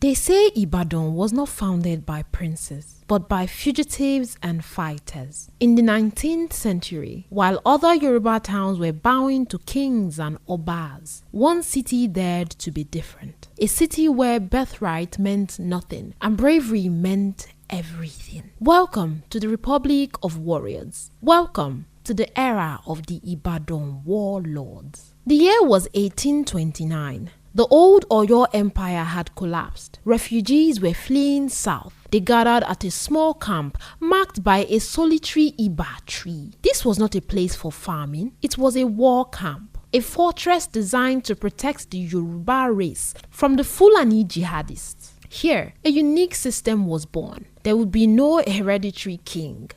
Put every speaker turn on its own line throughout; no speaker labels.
They say Ibadan was not founded by princes, but by fugitives and fighters. In the 19th century, while other Yoruba towns were bowing to kings and obas, one city dared to be different. A city where birthright meant nothing and bravery meant everything. Welcome to the Republic of Warriors. Welcome to the era of the Ibadan Warlords. The year was 1829. The old Oyo Empire had collapsed. Refugees were fleeing south. They gathered at a small camp marked by a solitary Iba tree. This was not a place for farming. It was a war camp, a fortress designed to protect the Yoruba race from the Fulani jihadists. Here, a unique system was born. There would be no hereditary king.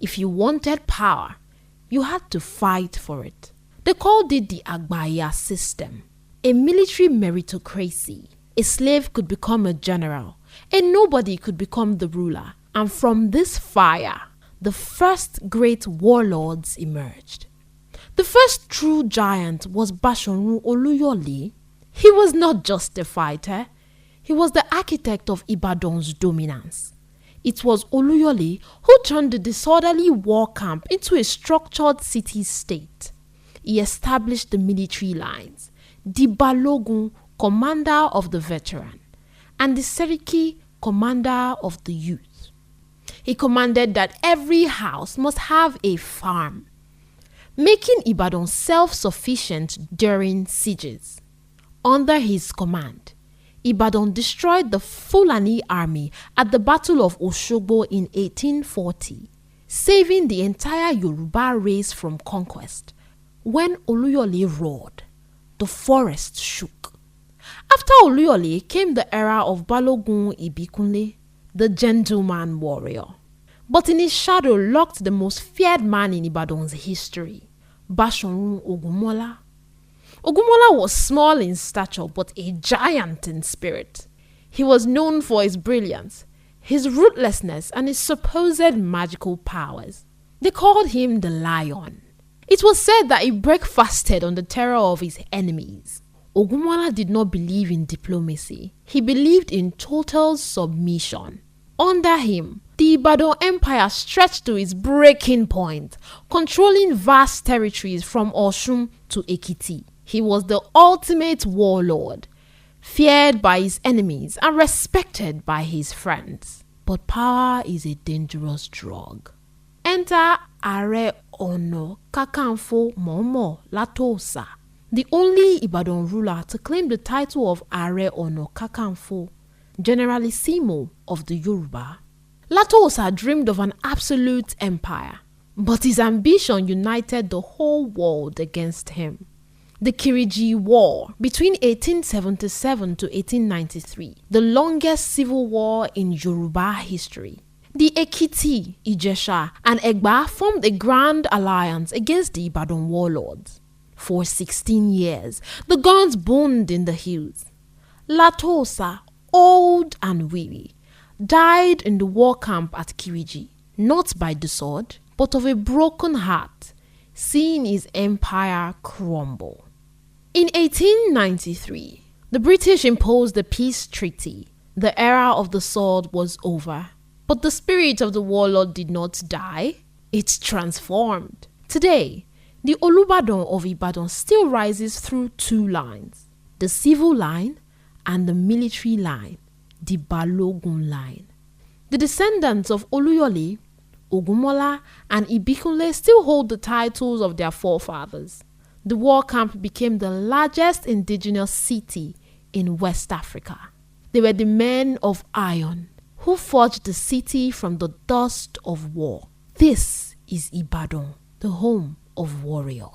If you wanted power, you had to fight for it. They called it the Agbaya system. A military meritocracy. A slave could become a general. A nobody could become the ruler. And from this fire, the first great warlords emerged. The first true giant was Basharun Oluyole. He was not just a fighter. He was the architect of Ibadan's dominance. It was Oluyole who turned the disorderly war camp into a structured city-state. He established the military lines, the Balogun, commander of the veteran, and the Seriki, commander of the youth. He commanded that every house must have a farm, making Ibadan self-sufficient during sieges. Under his command, Ibadan destroyed the Fulani army at the Battle of Oshogbo in 1840, saving the entire Yoruba race from conquest. When Oluyole roared, the forest shook. After Oluyole came the era of Balogun Ibikunle, the gentleman warrior. But in his shadow lurked the most feared man in Ibadan's history, Basharun Ogunmola. Ogunmola was small in stature but a giant in spirit. He was known for his brilliance, his ruthlessness, and his supposed magical powers. They called him the Lion. It was said that he breakfasted on the terror of his enemies. Ogunmola did not believe in diplomacy. He believed in total submission. Under him, the Ibadan Empire stretched to its breaking point, controlling vast territories from Osun to Ekiti. He was the ultimate warlord, feared by his enemies and respected by his friends. But power is a dangerous drug. Enter Are Ono Kakanfo Momo Latosa, the only Ibadan ruler to claim the title of Are Ono Kakanfo, Generalissimo of the Yoruba. Latosa dreamed of an absolute empire, but his ambition united the whole world against him. The Kiriji War between 1877 to 1893, the longest civil war in Yoruba history. The Ekiti, Ijesha, and Egba formed a grand alliance against the Ibadan warlords. For 16 years, the guns boomed in the hills. Latosa, old and weary, died in the war camp at Kiriji, not by the sword, but of a broken heart, seeing his empire crumble. In 1893, the British imposed the peace treaty. The era of the sword was over. But the spirit of the warlord did not die. It transformed. Today, the Olubadan of Ibadan still rises through two lines, the civil line and the military line, the Balogun line. The descendants of Oluyole, Ogunmola, and Ibikunle still hold the titles of their forefathers. The war camp became the largest indigenous city in West Africa. They were the men of iron who forged the city from the dust of war. This is Ibadan, the home of warriors.